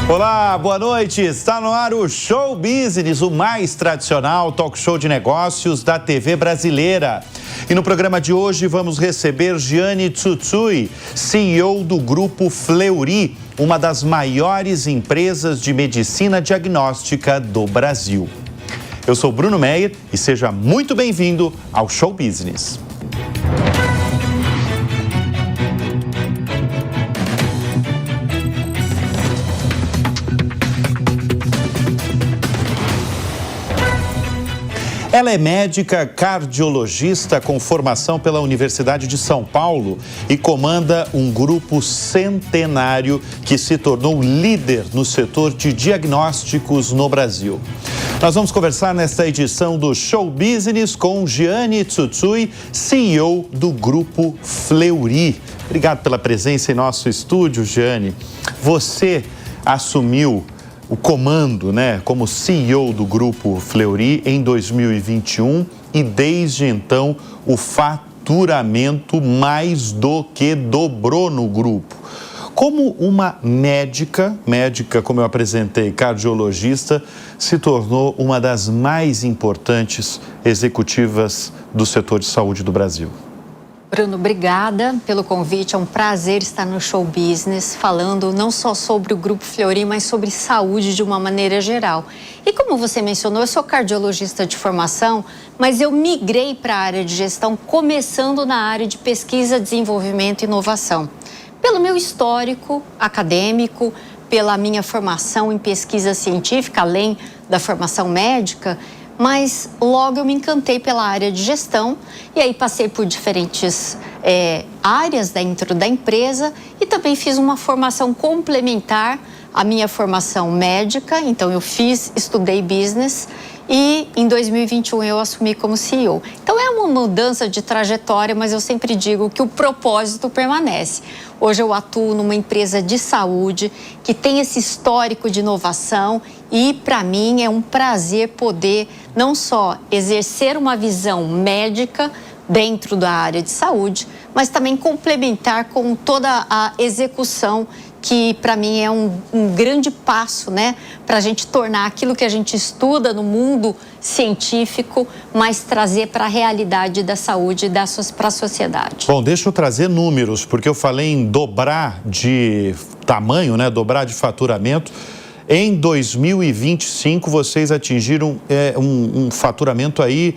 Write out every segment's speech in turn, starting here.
Olá, boa noite. Está no ar o Show Business, o mais tradicional talk show de negócios da TV brasileira. E no programa de hoje vamos receber Gianni Tsutsui, CEO do Grupo Fleury, uma das maiores empresas de medicina diagnóstica do Brasil. Eu sou Bruno Meyer e seja muito bem-vindo ao Show Business. Ela é médica cardiologista com formação pela Universidade de São Paulo e comanda um grupo centenário que se tornou líder no setor de diagnósticos no Brasil. Nós vamos conversar nesta edição do Show Business com Gianni Tsutsui, CEO do Grupo Fleury. Obrigado pela presença em nosso estúdio, Gianni. Você assumiu o comando, como CEO do Grupo Fleury em 2021 e desde então o faturamento mais do que dobrou no grupo. Como uma médica, como eu apresentei, cardiologista, se tornou uma das mais importantes executivas do setor de saúde do Brasil? Bruno, obrigada pelo convite. É um prazer estar no Show Business, falando não só sobre o Grupo Fleury, mas sobre saúde de uma maneira geral. E como você mencionou, eu sou cardiologista de formação, mas eu migrei para a área de gestão, começando na área de pesquisa, desenvolvimento e inovação. Pelo meu histórico acadêmico, pela minha formação em pesquisa científica, além da formação médica, mas logo eu me encantei pela área de gestão e aí passei por diferentes áreas dentro da empresa e também fiz uma formação complementar à minha formação médica. Então eu estudei business e em 2021 eu assumi como CEO. Então é uma mudança de trajetória, mas eu sempre digo que o propósito permanece. Hoje eu atuo numa empresa de saúde que tem esse histórico de inovação e para mim é um prazer poder não só exercer uma visão médica dentro da área de saúde, mas também complementar com toda a execução que para mim é um grande passo, para a gente tornar aquilo que a gente estuda no mundo científico, mas trazer para a realidade da saúde para a sociedade. Bom, deixa eu trazer números, porque eu falei em dobrar de tamanho, dobrar de faturamento. Em 2025, vocês atingiram um faturamento aí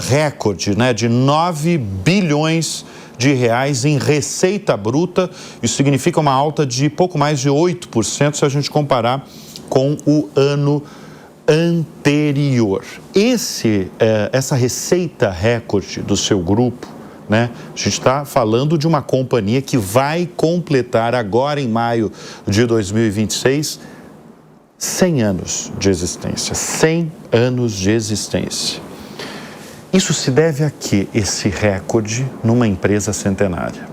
recorde, de 9 bilhões de reais em receita bruta. Isso significa uma alta de pouco mais de 8% se a gente comparar com o ano anterior. Essa receita recorde do seu grupo, a gente está falando de uma companhia que vai completar agora em maio de 2026 100 anos de existência. 100 anos de existência. Isso se deve a quê, esse recorde numa empresa centenária?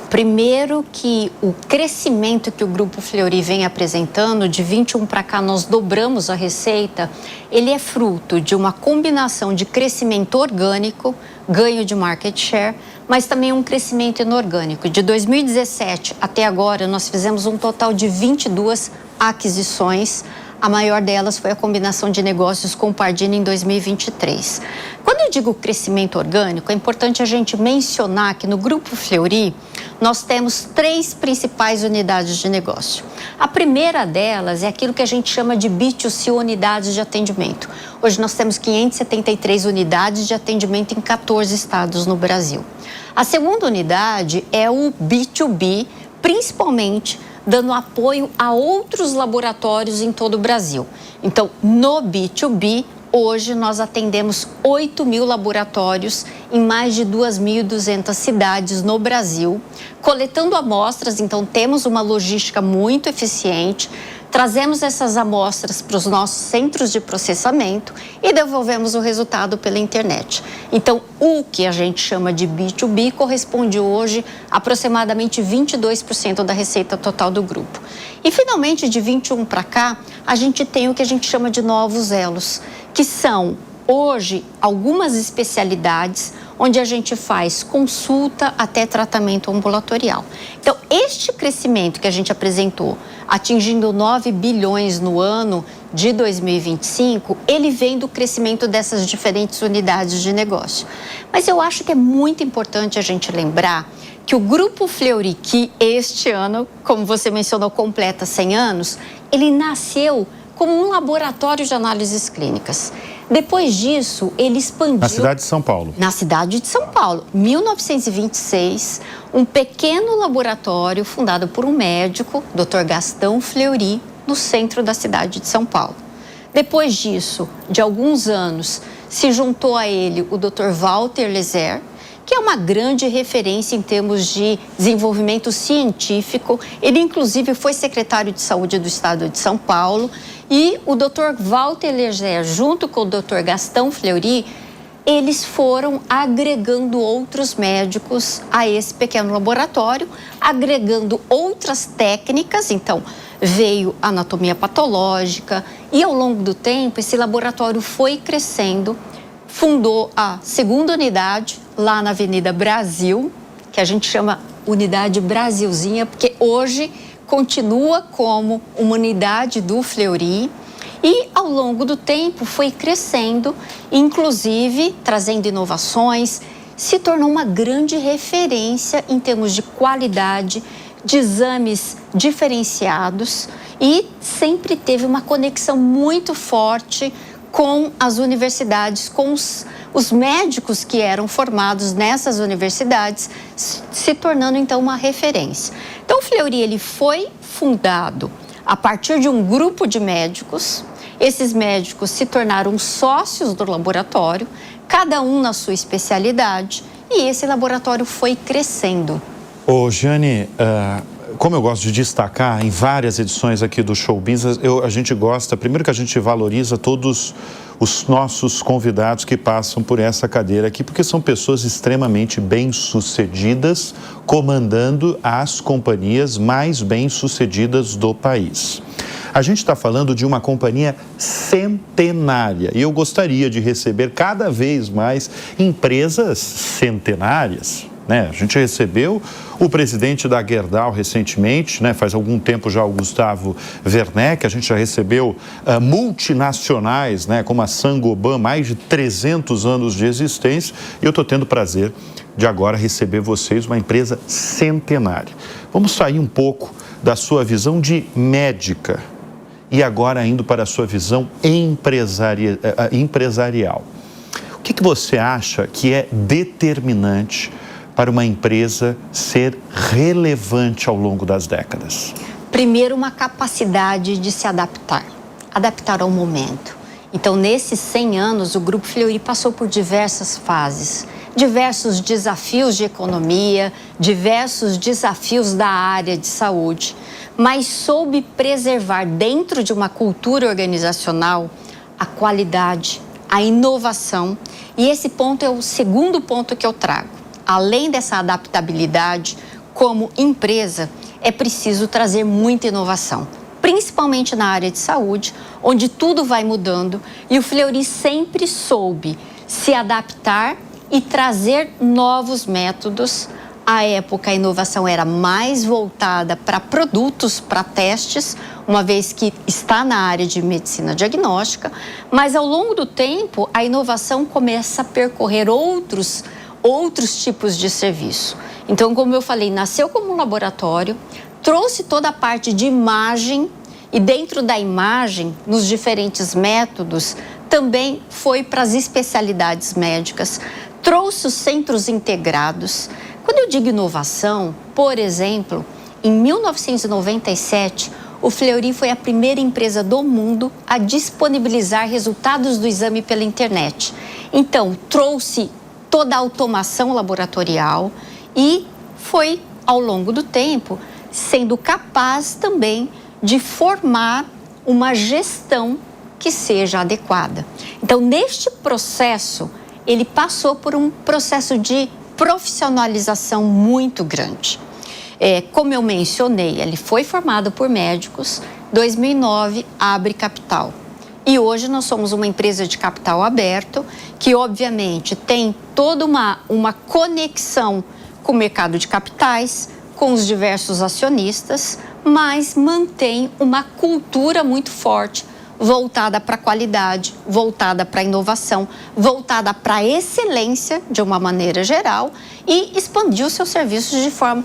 Primeiro que o crescimento que o Grupo Fleury vem apresentando, de 21 para cá nós dobramos a receita, ele é fruto de uma combinação de crescimento orgânico, ganho de market share, mas também um crescimento inorgânico. De 2017 até agora nós fizemos um total de 22 aquisições. A maior delas foi a combinação de negócios com o Pardini em 2023. Quando eu digo crescimento orgânico, é importante a gente mencionar que no Grupo Fleury nós temos 3 principais unidades de negócio. A primeira delas é aquilo que a gente chama de B2C, unidades de atendimento. Hoje nós temos 573 unidades de atendimento em 14 estados no Brasil. A segunda unidade é o B2B, principalmente dando apoio a outros laboratórios em todo o Brasil. Então, no B2B, hoje nós atendemos 8.000 laboratórios em mais de 2.200 cidades no Brasil, coletando amostras. Então, temos uma logística muito eficiente, trazemos essas amostras para os nossos centros de processamento e devolvemos o resultado pela internet. Então, o que a gente chama de B2B corresponde hoje a aproximadamente 22% da receita total do grupo. E, finalmente, de 21 para cá, a gente tem o que a gente chama de novos elos, que são, hoje, algumas especialidades onde a gente faz consulta até tratamento ambulatorial. Então, este crescimento que a gente apresentou, atingindo 9 bilhões no ano de 2025, ele vem do crescimento dessas diferentes unidades de negócio. Mas eu acho que é muito importante a gente lembrar que o Grupo Fleury, que este ano, como você mencionou, completa 100 anos, ele nasceu como um laboratório de análises clínicas. Depois disso, ele expandiu... Na cidade de São Paulo. Na cidade de São Paulo. Em 1926, um pequeno laboratório fundado por um médico, Dr. Gastão Fleury, no centro da cidade de São Paulo. Depois disso, de alguns anos, se juntou a ele o Dr. Walter Lezer, que é uma grande referência em termos de desenvolvimento científico. Ele, inclusive, foi secretário de Saúde do Estado de São Paulo. E o Dr. Walter Lezer, junto com o Dr. Gastão Fleury, eles foram agregando outros médicos a esse pequeno laboratório, agregando outras técnicas. Então, veio a anatomia patológica e, ao longo do tempo, esse laboratório foi crescendo. Fundou a segunda unidade lá na Avenida Brasil, que a gente chama Unidade Brasilzinha, porque hoje continua como uma unidade do Fleury. E, ao longo do tempo, foi crescendo, inclusive trazendo inovações, se tornou uma grande referência em termos de qualidade, de exames diferenciados e sempre teve uma conexão muito forte com as universidades, com os médicos que eram formados nessas universidades, se tornando então uma referência. Então o Fleury ele foi fundado a partir de um grupo de médicos. Esses médicos se tornaram sócios do laboratório, cada um na sua especialidade, e esse laboratório foi crescendo. Ô, Jane, como eu gosto de destacar em várias edições aqui do Show Business, a gente gosta, primeiro que a gente valoriza todos os nossos convidados que passam por essa cadeira aqui, porque são pessoas extremamente bem-sucedidas, comandando as companhias mais bem-sucedidas do país. A gente está falando de uma companhia centenária e eu gostaria de receber cada vez mais empresas centenárias. A gente recebeu o presidente da Gerdau recentemente, faz algum tempo já o Gustavo Werneck. A gente já recebeu multinacionais, como a Saint-Gobain, mais de 300 anos de existência. E eu estou tendo o prazer de agora receber vocês, uma empresa centenária. Vamos sair um pouco da sua visão de médica e agora indo para a sua visão empresarial. O que você acha que é determinante para uma empresa ser relevante ao longo das décadas? Primeiro, uma capacidade de se adaptar ao momento. Então, nesses 100 anos, o Grupo Fleury passou por diversas fases, diversos desafios de economia, diversos desafios da área de saúde, mas soube preservar dentro de uma cultura organizacional a qualidade, a inovação, e esse ponto é o segundo ponto que eu trago. Além dessa adaptabilidade, como empresa, é preciso trazer muita inovação, principalmente na área de saúde, onde tudo vai mudando, e o Fleury sempre soube se adaptar e trazer novos métodos. À época, a inovação era mais voltada para produtos, para testes, uma vez que está na área de medicina diagnóstica, mas ao longo do tempo, a inovação começa a percorrer outros tipos de serviço. Então, como eu falei, nasceu como um laboratório, trouxe toda a parte de imagem e dentro da imagem, nos diferentes métodos, também foi para as especialidades médicas, trouxe os centros integrados. Quando eu digo inovação, por exemplo, em 1997, o Fleury foi a primeira empresa do mundo a disponibilizar resultados do exame pela internet. Então, trouxe toda a automação laboratorial e foi, ao longo do tempo, sendo capaz também de formar uma gestão que seja adequada. Então, neste processo, ele passou por um processo de profissionalização muito grande. Como eu mencionei, ele foi formado por médicos. Em 2009, abre capital. E hoje nós somos uma empresa de capital aberto, que obviamente tem toda uma conexão com o mercado de capitais, com os diversos acionistas, mas mantém uma cultura muito forte, voltada para a qualidade, voltada para a inovação, voltada para a excelência de uma maneira geral e expandiu seus serviços de forma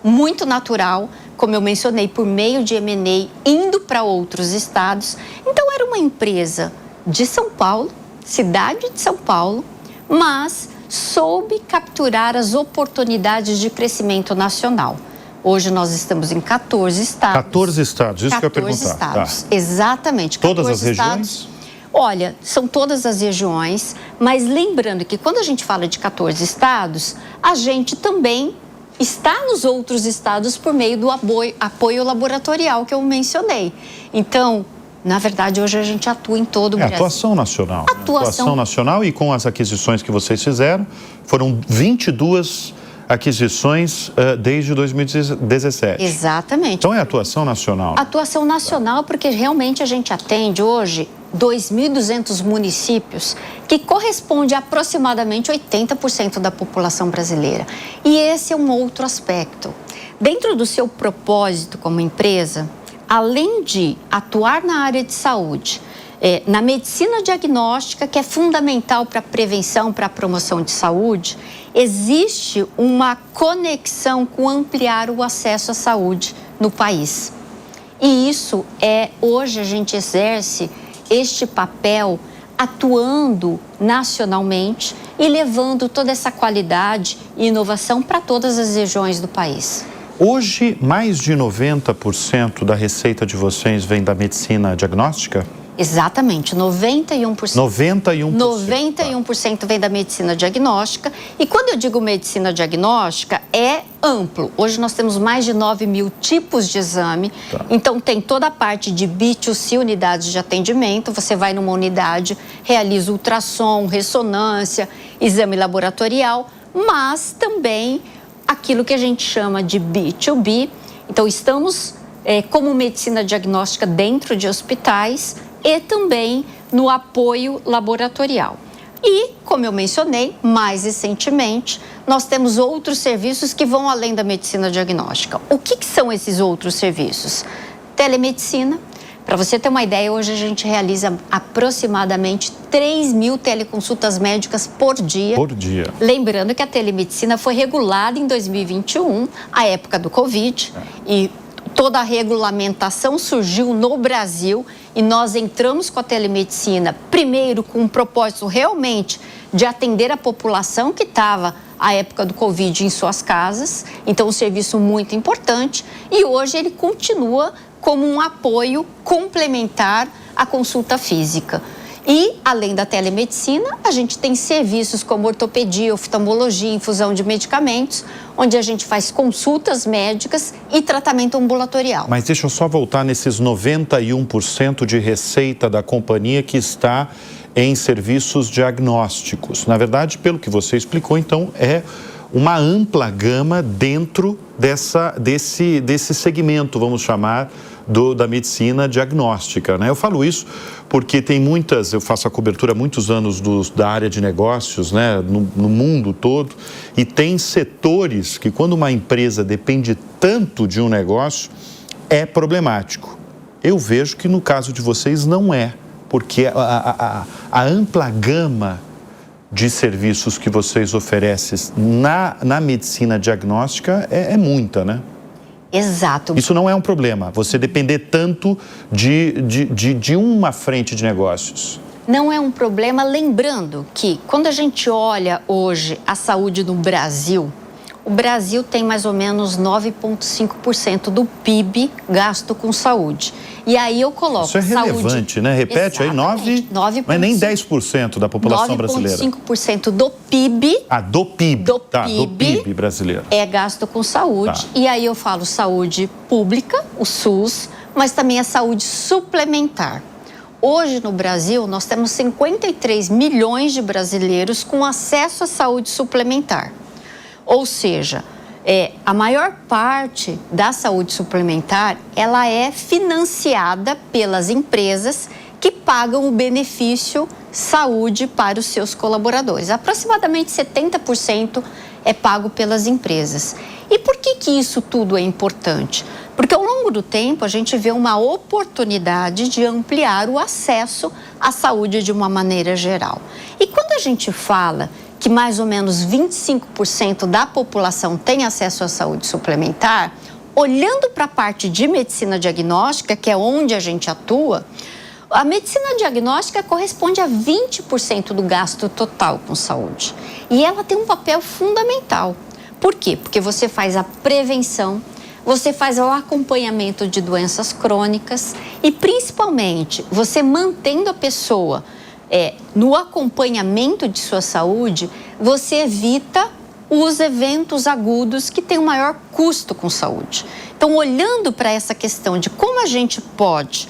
muito natural, como eu mencionei, por meio de M&A, indo para outros estados. Então, era uma empresa de São Paulo, cidade de São Paulo, mas soube capturar as oportunidades de crescimento nacional. Hoje nós estamos em 14 estados. 14 estados, isso que eu ia perguntar. 14 estados, exatamente. Todas as regiões? Olha, são todas as regiões, mas lembrando que quando a gente fala de 14 estados, a gente também está nos outros estados por meio do apoio laboratorial que eu mencionei. Então, na verdade, hoje a gente atua em todo o Brasil. Atuação nacional. Atuação nacional, e com as aquisições que vocês fizeram, foram 22 aquisições desde 2017. Exatamente. Então é atuação nacional. Atuação nacional, porque realmente a gente atende hoje 2.200 municípios, que corresponde a aproximadamente 80% da população brasileira. E esse é um outro aspecto. Dentro do seu propósito como empresa, além de atuar na área de saúde, na medicina diagnóstica, que é fundamental para a prevenção, para a promoção de saúde, existe uma conexão com ampliar o acesso à saúde no país. E isso hoje a gente exerce este papel atuando nacionalmente e levando toda essa qualidade e inovação para todas as regiões do país. Hoje, mais de 90% da receita de vocês vem da medicina diagnóstica? Exatamente, 91%. 91%. 91% vem da medicina diagnóstica. E quando eu digo medicina diagnóstica, é amplo. Hoje nós temos mais de 9.000 tipos de exame. Tá. Então tem toda a parte de B2C, unidades de atendimento. Você vai numa unidade, realiza ultrassom, ressonância, exame laboratorial, mas também aquilo que a gente chama de B2B. Então estamos como medicina diagnóstica dentro de hospitais e também no apoio laboratorial. E, como eu mencionei, mais recentemente, nós temos outros serviços que vão além da medicina diagnóstica. O que são esses outros serviços? Telemedicina. Para você ter uma ideia, hoje a gente realiza aproximadamente 3.000 teleconsultas médicas por dia. Por dia. Lembrando que a telemedicina foi regulada em 2021, a época do Covid, e toda a regulamentação surgiu no Brasil e nós entramos com a telemedicina, primeiro com um propósito realmente de atender a população que estava, à época do Covid, em suas casas. Então, um serviço muito importante. E hoje ele continua como um apoio complementar à consulta física. E, além da telemedicina, a gente tem serviços como ortopedia, oftalmologia, infusão de medicamentos, onde a gente faz consultas médicas e tratamento ambulatorial. Mas deixa eu só voltar nesses 91% de receita da companhia que está em serviços diagnósticos. Na verdade, pelo que você explicou, então, é uma ampla gama dentro desse segmento, vamos chamar, da medicina diagnóstica, né? Eu falo isso porque eu faço a cobertura há muitos anos da área de negócios, né, no mundo todo, e tem setores que, quando uma empresa depende tanto de um negócio, é problemático. Eu vejo que no caso de vocês não é, porque a ampla gama de serviços que vocês oferecem na medicina diagnóstica é muita, né? Exato. Isso não é um problema, você depender tanto de uma frente de negócios. Não é um problema, lembrando que quando a gente olha hoje a saúde no Brasil, o Brasil tem mais ou menos 9,5% do PIB gasto com saúde. E aí eu coloco isso é relevante, saúde, né? Repete. Exatamente. Aí, 9, não é nem 10% da população brasileira. 9,5% do PIB. Do PIB. Do PIB brasileiro. É gasto com saúde. Tá. E aí eu falo saúde pública, o SUS, mas também a saúde suplementar. Hoje no Brasil nós temos 53 milhões de brasileiros com acesso à saúde suplementar. Ou seja, a maior parte da saúde suplementar, ela é financiada pelas empresas que pagam o benefício saúde para os seus colaboradores. Aproximadamente 70% é pago pelas empresas. E por que isso tudo é importante? Porque ao longo do tempo a gente vê uma oportunidade de ampliar o acesso à saúde de uma maneira geral. E quando a gente fala que mais ou menos 25% da população tem acesso à saúde suplementar, olhando para a parte de medicina diagnóstica, que é onde a gente atua, a medicina diagnóstica corresponde a 20% do gasto total com saúde. E ela tem um papel fundamental. Por quê? Porque você faz a prevenção, você faz o acompanhamento de doenças crônicas e, principalmente, você mantendo a pessoa no acompanhamento de sua saúde, você evita os eventos agudos que têm o maior custo com saúde. Então, olhando para essa questão de como a gente pode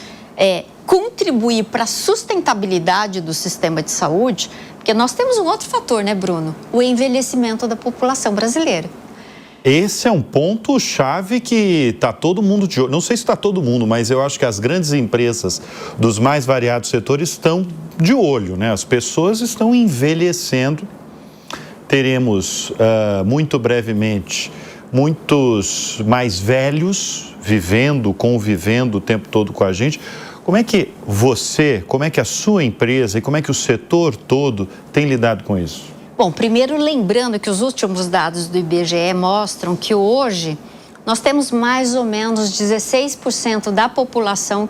contribuir para a sustentabilidade do sistema de saúde, porque nós temos um outro fator, né, Bruno? O envelhecimento da população brasileira. Esse é um ponto-chave que está todo mundo de olho. Não sei se está todo mundo, mas eu acho que as grandes empresas dos mais variados setores estão de olho, né? As pessoas estão envelhecendo. Teremos, muito brevemente, muitos mais velhos vivendo, convivendo o tempo todo com a gente. Como é que você, como é que a sua empresa e como é que o setor todo tem lidado com isso? Bom, primeiro lembrando que os últimos dados do IBGE mostram que hoje nós temos mais ou menos 16% da população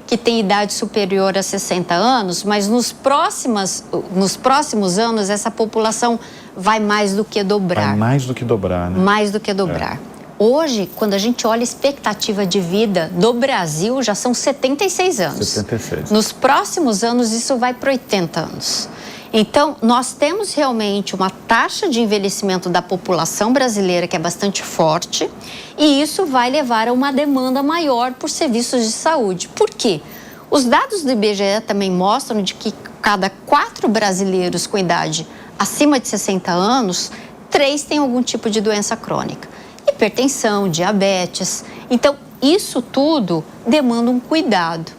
que tem idade superior a 60 anos, mas nos próximos anos essa população vai mais do que dobrar. Vai mais do que dobrar, né? Mais do que dobrar. Hoje, quando a gente olha a expectativa de vida do Brasil, já são 76 anos. 76. Nos próximos anos, isso vai para 80 anos. Então, nós temos realmente uma taxa de envelhecimento da população brasileira que é bastante forte e isso vai levar a uma demanda maior por serviços de saúde. Por quê? Os dados do IBGE também mostram de que cada 4 brasileiros com idade acima de 60 anos, 3 têm algum tipo de doença crônica. Hipertensão, diabetes. Então, isso tudo demanda um cuidado.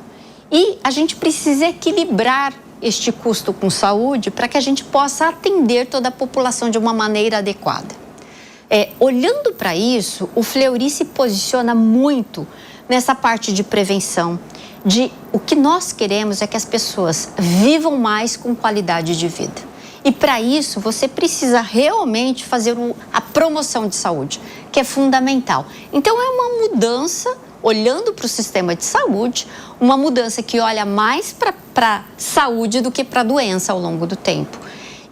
E a gente precisa equilibrar este custo com saúde para que a gente possa atender toda a população de uma maneira adequada. Olhando para isso, o Fleury se posiciona muito nessa parte de prevenção, o que nós queremos é que as pessoas vivam mais com qualidade de vida. E para isso, você precisa realmente fazer a promoção de saúde, que é fundamental. Então, é uma mudança, olhando para o sistema de saúde, uma mudança que olha mais para a saúde do que para a doença ao longo do tempo.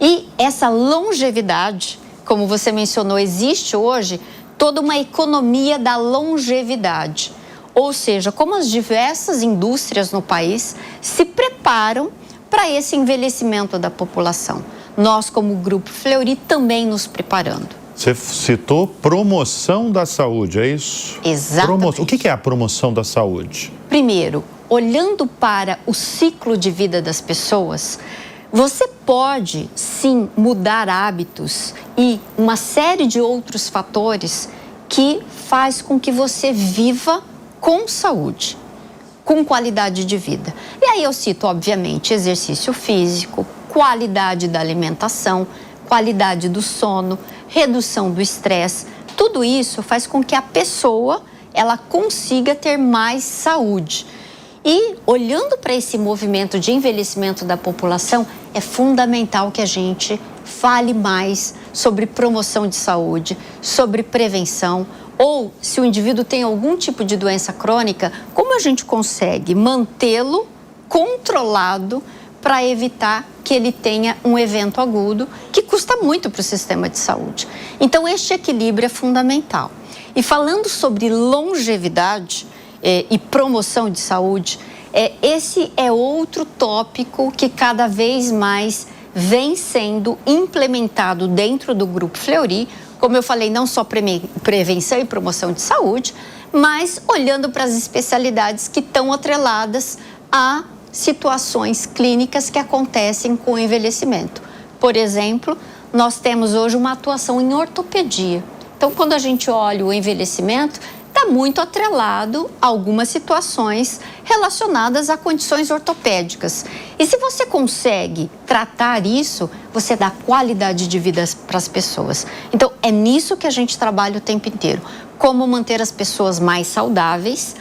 E essa longevidade, como você mencionou, existe hoje toda uma economia da longevidade. Ou seja, como as diversas indústrias no país se preparam para esse envelhecimento da população. Nós, como Grupo Fleury, também nos preparando. Você citou promoção da saúde, é isso? Exatamente. O que é a promoção da saúde? Primeiro, olhando para o ciclo de vida das pessoas, você pode, sim, mudar hábitos e uma série de outros fatores que faz com que você viva com saúde, com qualidade de vida. E aí eu cito, obviamente, exercício físico, qualidade da alimentação, qualidade do sono, redução do estresse. Tudo isso faz com que a pessoa ela consiga ter mais saúde. E olhando para esse movimento de envelhecimento da população, é fundamental que a gente fale mais sobre promoção de saúde, sobre prevenção, ou se o indivíduo tem algum tipo de doença crônica, como a gente consegue mantê-lo controlado para evitar que ele tenha um evento agudo que custa muito para o sistema de saúde. Então, este equilíbrio é fundamental. E falando sobre longevidade e promoção de saúde, esse é outro tópico que cada vez mais vem sendo implementado dentro do Grupo Fleury. Como eu falei, não só prevenção e promoção de saúde, mas olhando para as especialidades que estão atreladas a situações clínicas que acontecem com o envelhecimento. Por exemplo, nós temos hoje uma atuação em ortopedia. Então, quando a gente olha o envelhecimento, está muito atrelado a algumas situações relacionadas a condições ortopédicas. E se você consegue tratar isso, você dá qualidade de vida para as pessoas. Então, é nisso que a gente trabalha o tempo inteiro. Como manter as pessoas mais saudáveis.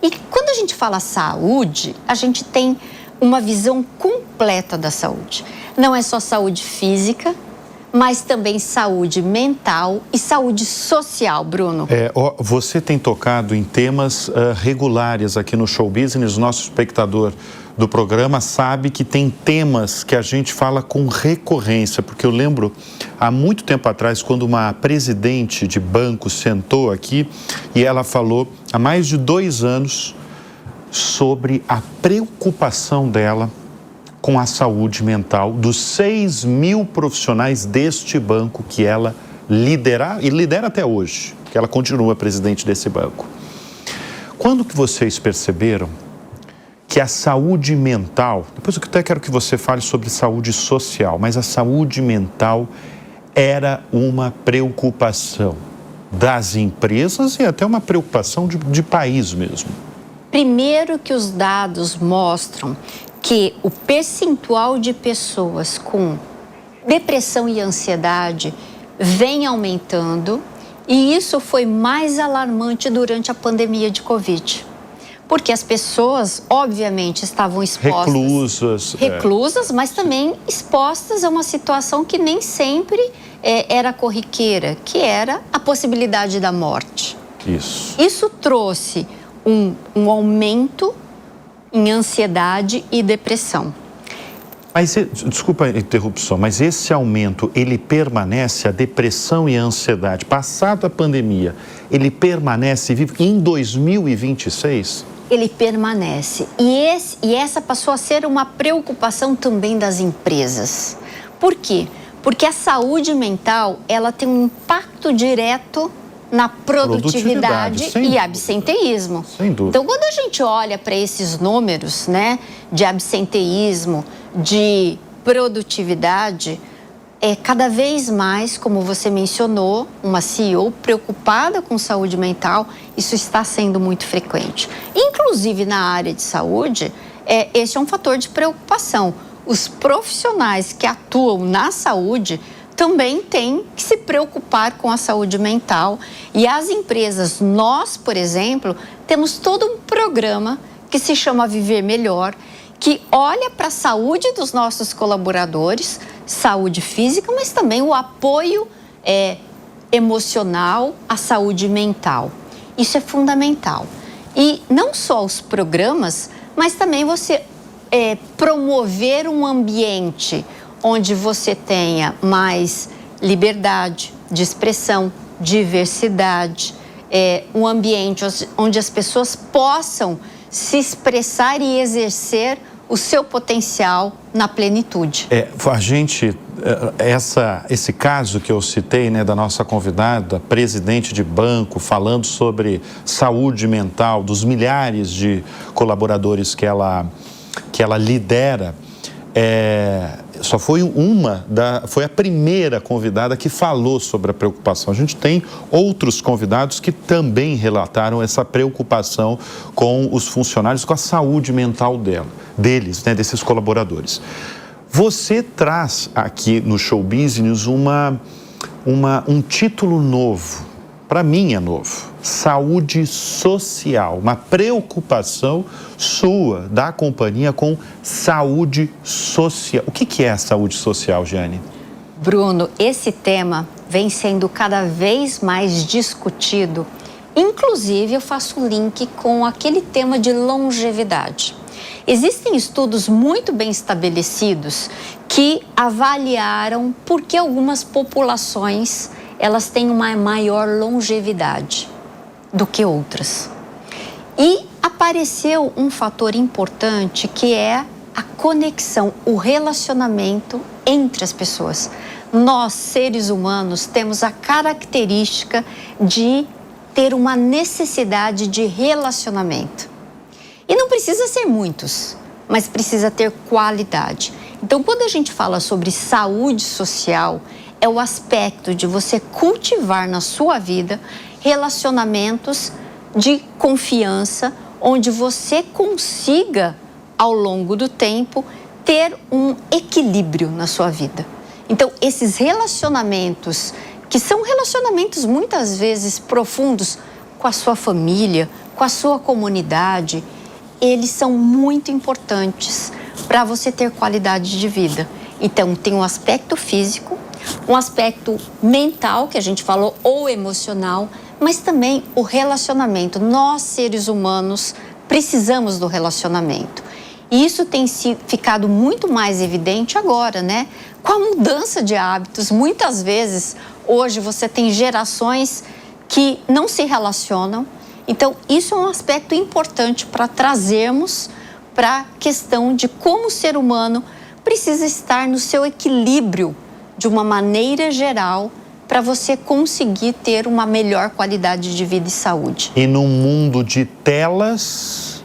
E quando a gente fala saúde, a gente tem uma visão completa da saúde. Não é só saúde física, mas também saúde mental e saúde social, Bruno. Você tem tocado em temas regulares aqui no Show Business. Nosso espectador do programa sabe que tem temas que a gente fala com recorrência, porque eu lembro há muito tempo atrás, quando uma presidente de banco sentou aqui e ela falou há mais de 2 anos sobre a preocupação dela com a saúde mental dos 6.000 profissionais deste banco que ela lidera até hoje, que ela continua presidente desse banco. Quando que vocês perceberam que a saúde mental, depois eu até quero que você fale sobre saúde social, mas a saúde mental era uma preocupação das empresas e até uma preocupação de país mesmo? Primeiro que os dados mostram que o percentual de pessoas com depressão e ansiedade vem aumentando, e isso foi mais alarmante durante a pandemia de Covid. Porque as pessoas, obviamente, estavam expostas... Reclusas, mas também expostas a uma situação que nem sempre era corriqueira, que era a possibilidade da morte. Isso trouxe um aumento em ansiedade e depressão. Mas, desculpa a interrupção, mas esse aumento, ele permanece, a depressão e a ansiedade, passada a pandemia, ele permanece vivo em 2026? Ele permanece. E essa passou a ser uma preocupação também das empresas. Por quê? Porque a saúde mental, ela tem um impacto direto na produtividade e absenteísmo. Sem dúvida. Então, quando a gente olha para esses números, né, de absenteísmo, de produtividade, cada vez mais, como você mencionou, uma CEO preocupada com saúde mental, isso está sendo muito frequente. Inclusive na área de saúde, esse é um fator de preocupação. Os profissionais que atuam na saúde também têm que se preocupar com a saúde mental. E as empresas, nós, por exemplo, temos todo um programa que se chama Viver Melhor, que olha para a saúde dos nossos colaboradores, saúde física, mas também o apoio emocional, a saúde mental. Isso é fundamental. E não só os programas, mas também você promover um ambiente onde você tenha mais liberdade de expressão, diversidade, um ambiente onde as pessoas possam se expressar e exercer o seu potencial na plenitude. A gente, esse caso que eu citei, né, da nossa convidada, presidente de banco, falando sobre saúde mental, dos milhares de colaboradores que ela lidera, só foi foi a primeira convidada que falou sobre a preocupação. A gente tem outros convidados que também relataram essa preocupação com os funcionários, com a saúde mental deles, né, desses colaboradores. Você traz aqui no Show Business um título novo, para mim é novo, saúde social, uma preocupação sua, da companhia, com saúde social. O que é a saúde social, Jeane? Bruno, esse tema vem sendo cada vez mais discutido. Inclusive, eu faço um link com aquele tema de longevidade. Existem estudos muito bem estabelecidos que avaliaram por que algumas populações elas têm uma maior longevidade do que outras. E apareceu um fator importante que é a conexão, o relacionamento entre as pessoas. Nós, seres humanos, temos a característica de ter uma necessidade de relacionamento. E não precisa ser muitos, mas precisa ter qualidade. Então, quando a gente fala sobre saúde social, é o aspecto de você cultivar na sua vida relacionamentos de confiança, onde você consiga, ao longo do tempo, ter um equilíbrio na sua vida. Então, esses relacionamentos, que são relacionamentos muitas vezes profundos com a sua família, com a sua comunidade, eles são muito importantes para você ter qualidade de vida. Então, tem um aspecto físico, um aspecto mental, que a gente falou, ou emocional, mas também o relacionamento. Nós, seres humanos, precisamos do relacionamento. E isso tem ficado muito mais evidente agora, né? Com a mudança de hábitos. Muitas vezes, hoje, você tem gerações que não se relacionam. Então, isso é um aspecto importante para trazermos para a questão de como o ser humano precisa estar no seu equilíbrio de uma maneira geral para você conseguir ter uma melhor qualidade de vida e saúde. E num mundo de telas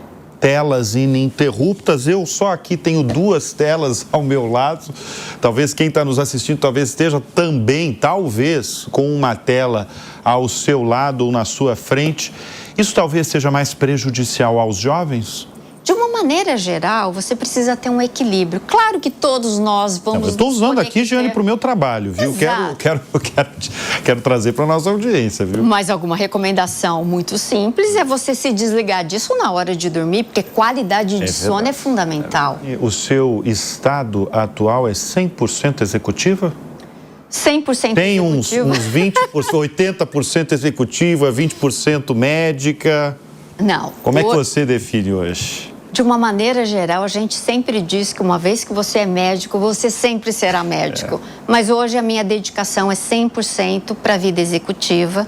ininterruptas, eu só aqui tenho 2 telas ao meu lado. Talvez quem está nos assistindo talvez esteja também, talvez, com uma tela ao seu lado ou na sua frente. Isso talvez seja mais prejudicial aos jovens? De uma maneira geral, você precisa ter um equilíbrio. Claro que todos nós vamos... Eu estou usando aqui, Jeane, para o meu trabalho, viu? Quero trazer para a nossa audiência, viu? Mas alguma recomendação muito simples é você se desligar disso na hora de dormir, porque qualidade de sono é fundamental. O seu estado atual é 100% executiva? 100% Tem executiva? uns 20%, 80% executiva, 20% médica? Não. Como é que você define hoje? De uma maneira geral, a gente sempre diz que uma vez que você é médico, você sempre será médico. Mas hoje a minha dedicação é 100% para a vida executiva.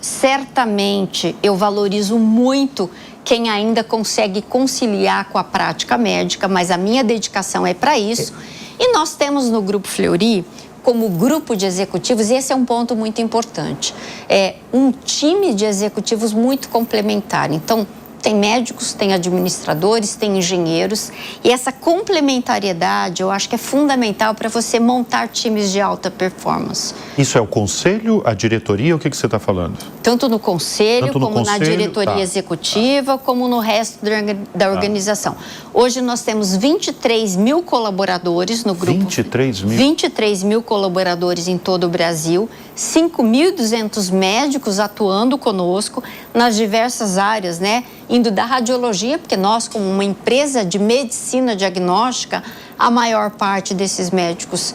Certamente eu valorizo muito quem ainda consegue conciliar com a prática médica, mas a minha dedicação é para isso. E nós temos no Grupo Fleury, como grupo de executivos, e esse é um ponto muito importante, um time de executivos muito complementar. Então, tem médicos, tem administradores, tem engenheiros, e essa complementariedade eu acho que é fundamental para você montar times de alta performance. Isso é o conselho, a diretoria, o que você está falando? Tanto no conselho, na diretoria executiva, como no resto da organização. Hoje nós temos 23 mil colaboradores no grupo. 23 mil? 23 mil colaboradores em todo o Brasil, 5.200 médicos atuando conosco nas diversas áreas, né? Indo da radiologia, porque nós, como uma empresa de medicina diagnóstica, a maior parte desses médicos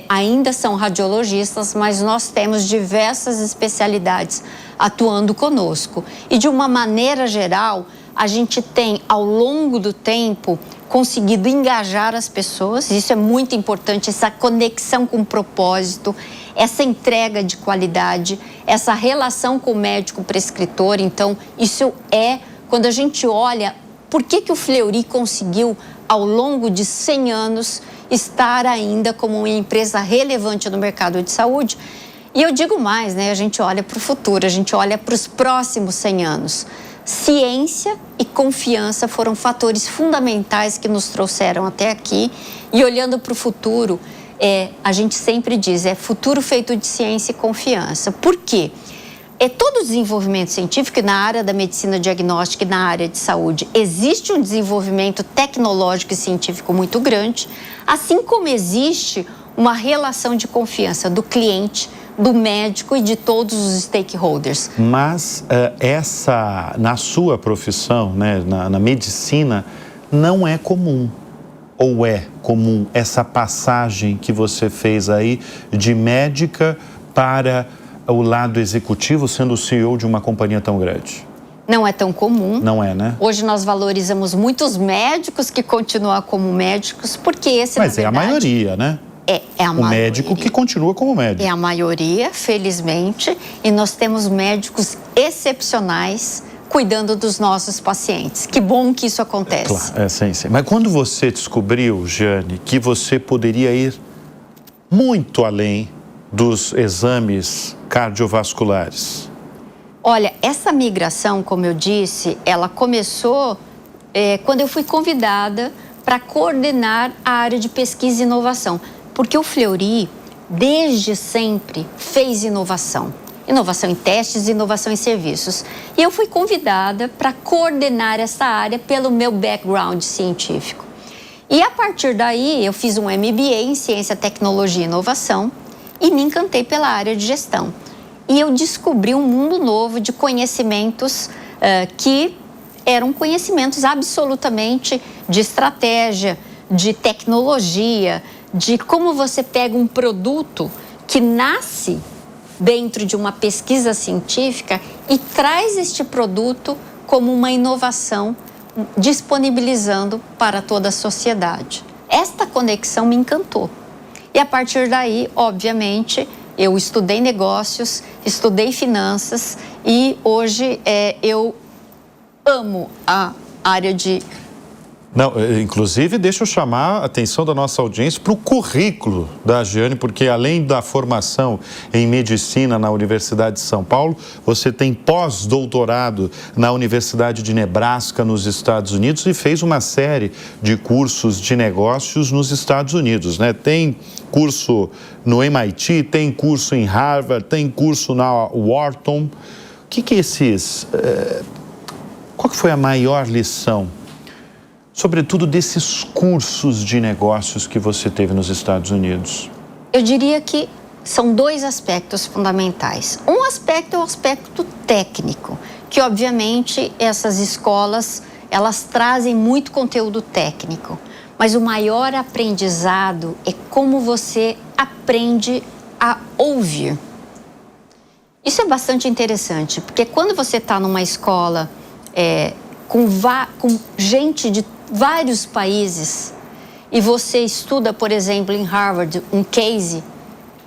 ainda são radiologistas, mas nós temos diversas especialidades atuando conosco. E de uma maneira geral, a gente tem, ao longo do tempo, conseguido engajar as pessoas. Isso é muito importante, essa conexão com o propósito, essa entrega de qualidade, essa relação com o médico prescritor. Então, isso quando a gente olha, por que o Fleury conseguiu, ao longo de 100 anos, estar ainda como uma empresa relevante no mercado de saúde? E eu digo mais, né? A gente olha para o futuro, a gente olha para os próximos 100 anos. Ciência e confiança foram fatores fundamentais que nos trouxeram até aqui. E olhando para o futuro, a gente sempre diz, futuro feito de ciência e confiança. Por quê? Todo o desenvolvimento científico na área da medicina diagnóstica e na área de saúde, existe um desenvolvimento tecnológico e científico muito grande, assim como existe uma relação de confiança do cliente, do médico e de todos os stakeholders. Mas na sua profissão, né, na medicina, não é comum. Ou é comum essa passagem que você fez aí de médica para o lado executivo, sendo o CEO de uma companhia tão grande? Não é tão comum. Não é, né? Hoje nós valorizamos muitos médicos que continuam como médicos, porque esse, Mas na verdade, a maioria, né? É a maioria. O médico que continua como médico. É a maioria, felizmente, e nós temos médicos excepcionais cuidando dos nossos pacientes. Que bom que isso acontece. Claro, sim. Mas quando você descobriu, Jeane, que você poderia ir muito além dos exames cardiovasculares? Olha, essa migração, como eu disse, ela começou quando eu fui convidada para coordenar a área de pesquisa e inovação. Porque o Fleury, desde sempre, fez inovação. inovação em testes e inovação em serviços. E eu fui convidada para coordenar essa área pelo meu background científico. E a partir daí, eu fiz um MBA em Ciência, Tecnologia e Inovação e me encantei pela área de gestão. E eu descobri um mundo novo de conhecimentos que eram conhecimentos absolutamente de estratégia, de tecnologia, de como você pega um produto que nasce dentro de uma pesquisa científica e traz este produto como uma inovação, disponibilizando para toda a sociedade. Esta conexão me encantou. E a partir daí, obviamente, eu estudei negócios, estudei finanças e hoje eu amo a área de... Não, inclusive, deixa eu chamar a atenção da nossa audiência para o currículo da Giane, porque além da formação em medicina na Universidade de São Paulo, você tem pós-doutorado na Universidade de Nebraska, nos Estados Unidos, e fez uma série de cursos de negócios nos Estados Unidos, né? Tem curso no MIT, tem curso em Harvard, tem curso na Wharton. Qual que foi a maior lição, sobretudo desses cursos de negócios que você teve nos Estados Unidos? Eu diria que são dois aspectos fundamentais. Um aspecto é o aspecto técnico, que obviamente essas escolas, elas trazem muito conteúdo técnico, mas o maior aprendizado é como você aprende a ouvir. Isso é bastante interessante, porque quando você está numa escola com gente de vários países e você estuda, por exemplo, em Harvard, um case,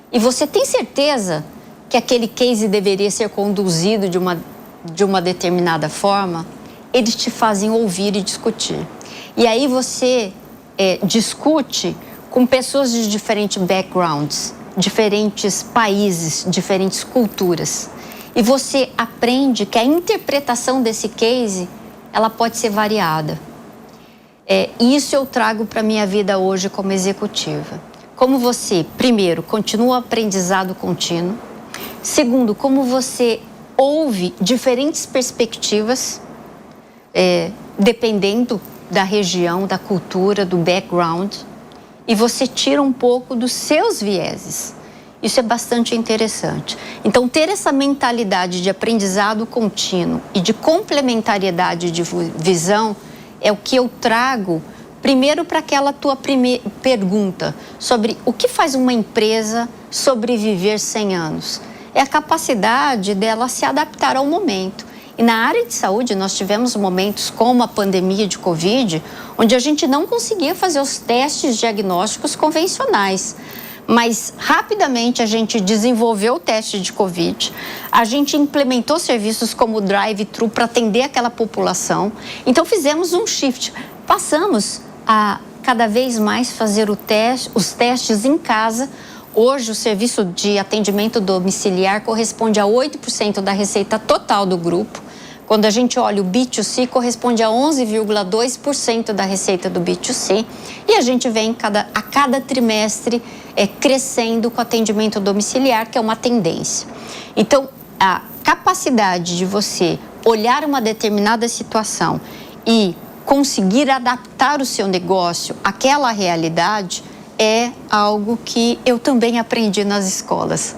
e você tem certeza que aquele case deveria ser conduzido de uma determinada forma, eles te fazem ouvir e discutir. E aí você discute com pessoas de diferentes backgrounds, diferentes países, diferentes culturas. E você aprende que a interpretação desse case, ela pode ser variada. Isso eu trago para a minha vida hoje como executiva. Como você, primeiro, continua o aprendizado contínuo. Segundo, como você ouve diferentes perspectivas, dependendo da região, da cultura, do background. E você tira um pouco dos seus vieses. Isso é bastante interessante. Então, ter essa mentalidade de aprendizado contínuo e de complementariedade de visão é o que eu trago, primeiro, para aquela tua pergunta sobre o que faz uma empresa sobreviver 100 anos. É a capacidade dela se adaptar ao momento. E na área de saúde, nós tivemos momentos como a pandemia de Covid, onde a gente não conseguia fazer os testes diagnósticos convencionais. Mas rapidamente a gente desenvolveu o teste de Covid, a gente implementou serviços como o drive-thru para atender aquela população. Então fizemos um shift, passamos a cada vez mais fazer os testes em casa. Hoje o serviço de atendimento domiciliar corresponde a 8% da receita total do grupo. Quando a gente olha o B2C, corresponde a 11,2% da receita do B2C. E a gente vem a cada trimestre crescendo com atendimento domiciliar, que é uma tendência. Então, a capacidade de você olhar uma determinada situação e conseguir adaptar o seu negócio àquela realidade é algo que eu também aprendi nas escolas.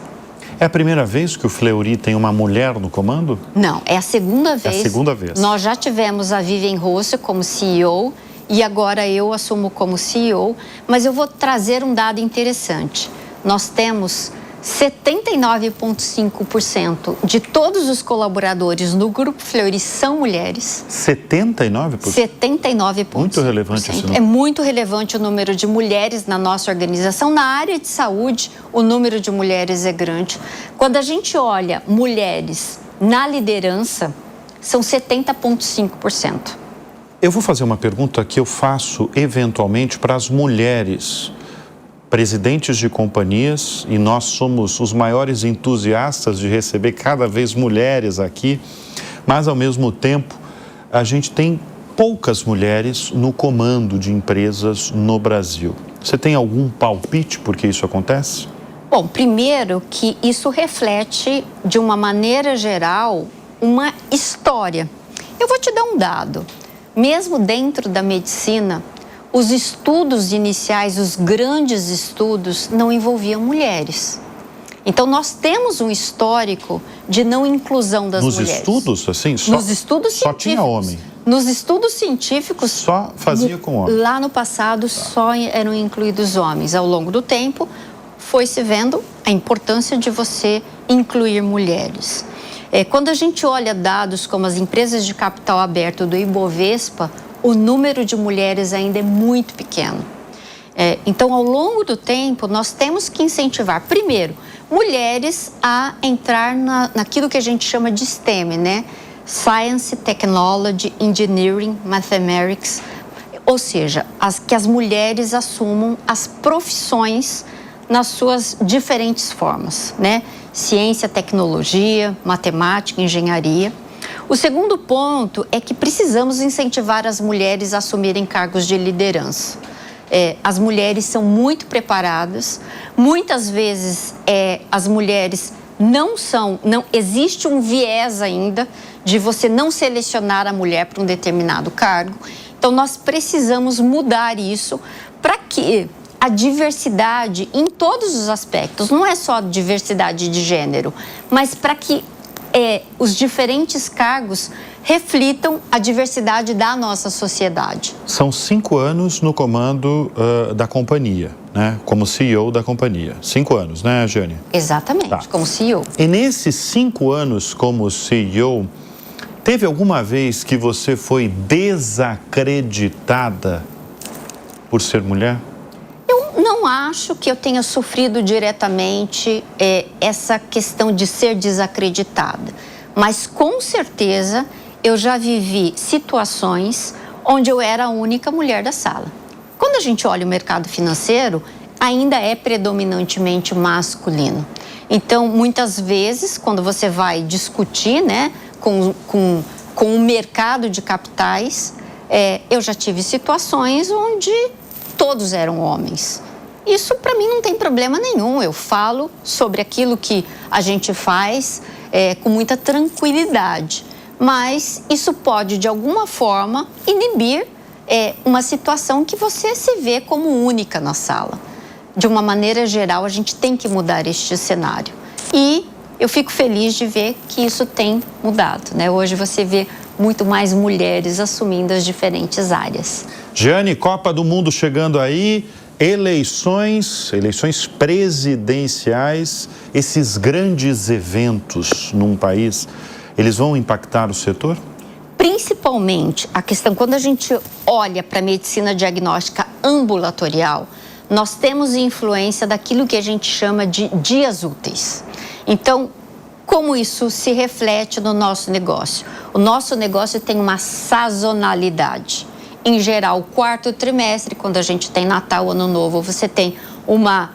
É a primeira vez que o Fleury tem uma mulher no comando? Não, é a segunda vez. É a segunda vez. Nós já tivemos a Vivian Rosso como CEO e agora eu assumo como CEO, mas eu vou trazer um dado interessante. Nós temos 79,5% de todos os colaboradores no Grupo Fleury são mulheres. 79%? 79,5%. Muito relevante esse número. É muito relevante o número de mulheres na nossa organização. Na área de saúde, o número de mulheres é grande. Quando a gente olha mulheres na liderança, são 70,5%. Eu vou fazer uma pergunta que eu faço eventualmente para as mulheres presidentes de companhias, e nós somos os maiores entusiastas de receber cada vez mulheres aqui, mas ao mesmo tempo a gente tem poucas mulheres no comando de empresas no Brasil. Você tem algum palpite por que isso acontece? Bom, primeiro que isso reflete, de uma maneira geral, uma história. Eu vou te dar um dado. Mesmo dentro da medicina, os estudos iniciais, os grandes estudos, não envolviam mulheres. Então, nós temos um histórico de não inclusão das mulheres. Nos estudos, assim? Nos estudos científicos. Só tinha homem? Nos estudos científicos... Só fazia com homem? Lá no passado, só eram incluídos homens. Ao longo do tempo, foi se vendo a importância de você incluir mulheres. Quando a gente olha dados como as empresas de capital aberto do Ibovespa, o número de mulheres ainda é muito pequeno. Então, ao longo do tempo, nós temos que incentivar, primeiro, mulheres a entrar naquilo que a gente chama de STEM, né? Science, Technology, Engineering, Mathematics, ou seja, que as mulheres assumam as profissões nas suas diferentes formas, né? Ciência, tecnologia, matemática, engenharia. O segundo ponto é que precisamos incentivar as mulheres a assumirem cargos de liderança. As mulheres são muito preparadas, muitas vezes as mulheres não existe um viés ainda de você não selecionar a mulher para um determinado cargo. Então, nós precisamos mudar isso para que a diversidade em todos os aspectos, não é só diversidade de gênero, mas para que os diferentes cargos reflitam a diversidade da nossa sociedade. São 5 anos no comando da companhia, né? Como CEO da companhia. 5 anos, né, Jane? Exatamente, tá. Como CEO. E nesses 5 anos como CEO, teve alguma vez que você foi desacreditada por ser mulher? Eu não acho que eu tenha sofrido diretamente essa questão de ser desacreditada, mas com certeza eu já vivi situações onde eu era a única mulher da sala. Quando a gente olha o mercado financeiro, ainda é predominantemente masculino. Então, muitas vezes, quando você vai discutir, né, com o mercado de capitais, eu já tive situações onde todos eram homens. Isso, para mim, não tem problema nenhum. Eu falo sobre aquilo que a gente faz com muita tranquilidade. Mas isso pode, de alguma forma, inibir uma situação que você se vê como única na sala. De uma maneira geral, a gente tem que mudar este cenário. E eu fico feliz de ver que isso tem mudado, né? Hoje você vê muito mais mulheres assumindo as diferentes áreas. Jeane, Copa do Mundo chegando aí, eleições presidenciais, esses grandes eventos num país, eles vão impactar o setor? Principalmente a questão, quando a gente olha para a medicina diagnóstica ambulatorial, nós temos influência daquilo que a gente chama de dias úteis. Então, como isso se reflete no nosso negócio? O nosso negócio tem uma sazonalidade. Em geral, o quarto trimestre, quando a gente tem Natal, Ano Novo, você tem uma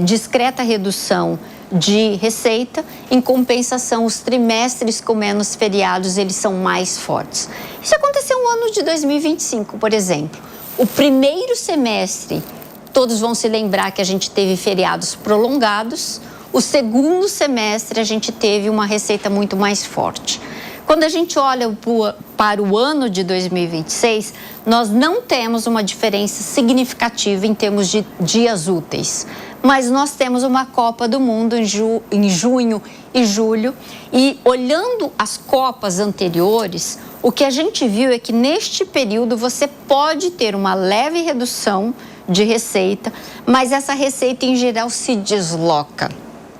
discreta redução de receita. Em compensação, os trimestres com menos feriados, eles são mais fortes. Isso aconteceu no ano de 2025, por exemplo. O primeiro semestre, todos vão se lembrar que a gente teve feriados prolongados. O segundo semestre, a gente teve uma receita muito mais forte. Quando a gente olha para o ano de 2026, nós não temos uma diferença significativa em termos de dias úteis. Mas nós temos uma Copa do Mundo em junho e julho. E olhando as Copas anteriores, o que a gente viu é que neste período você pode ter uma leve redução de receita, mas essa receita em geral se desloca,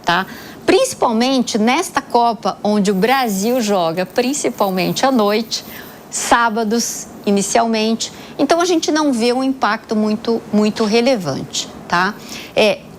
tá? Principalmente nesta Copa, onde o Brasil joga principalmente à noite, sábados inicialmente. Então a gente não vê um impacto muito relevante, tá?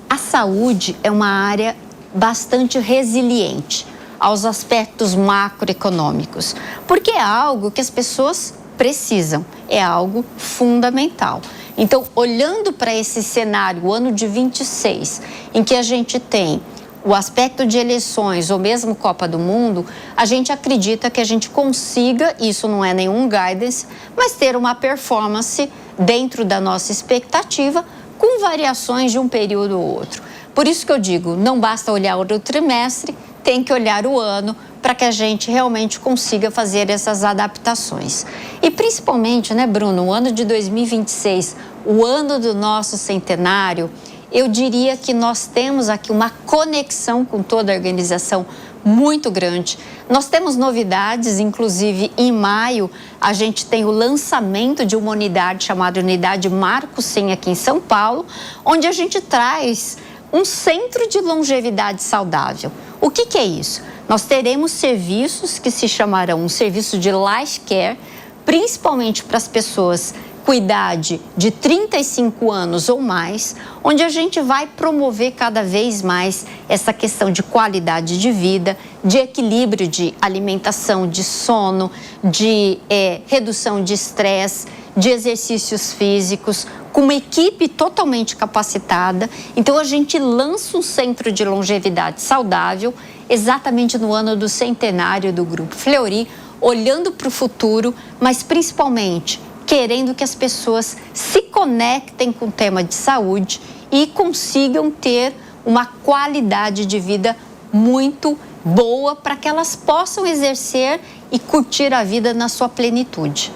A saúde é uma área bastante resiliente aos aspectos macroeconômicos, porque é algo que as pessoas precisam, é algo fundamental. Então, olhando para esse cenário, o ano de 26, em que a gente tem o aspecto de eleições ou mesmo Copa do Mundo, a gente acredita que a gente consiga, isso não é nenhum guidance, mas ter uma performance dentro da nossa expectativa, com variações de um período ou outro. Por isso que eu digo, não basta olhar o trimestre, tem que olhar o ano para que a gente realmente consiga fazer essas adaptações. E principalmente, né, Bruno, o ano de 2026, o ano do nosso centenário, eu diria que nós temos aqui uma conexão com toda a organização muito grande. Nós temos novidades, inclusive em maio a gente tem o lançamento de uma unidade chamada Unidade Marco 100 aqui em São Paulo, onde a gente traz um centro de longevidade saudável. O que é isso? Nós teremos serviços que se chamarão um serviço de life care, principalmente para as pessoas com idade de 35 anos ou mais, onde a gente vai promover cada vez mais essa questão de qualidade de vida, de equilíbrio de alimentação, de sono, de redução de estresse, de exercícios físicos, com uma equipe totalmente capacitada. Então, a gente lança um centro de longevidade saudável, exatamente no ano do centenário do Grupo Fleury, olhando para o futuro, mas principalmente querendo que as pessoas se conectem com o tema de saúde e consigam ter uma qualidade de vida muito boa para que elas possam exercer e curtir a vida na sua plenitude.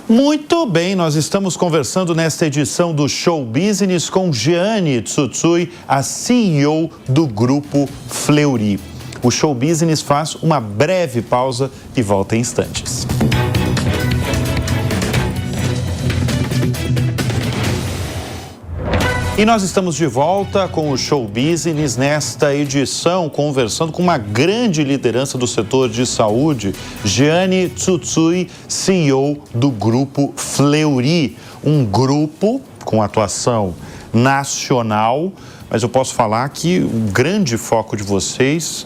Muito bem, nós estamos conversando nesta edição do Show Business com Jeane Tsutsui, a CEO do Grupo Fleury. O Show Business faz uma breve pausa e volta em instantes. E nós estamos de volta com o Show Business nesta edição, conversando com uma grande liderança do setor de saúde, Jeane Tsutsui, CEO do Grupo Fleury, um grupo com atuação nacional, mas eu posso falar que o grande foco de vocês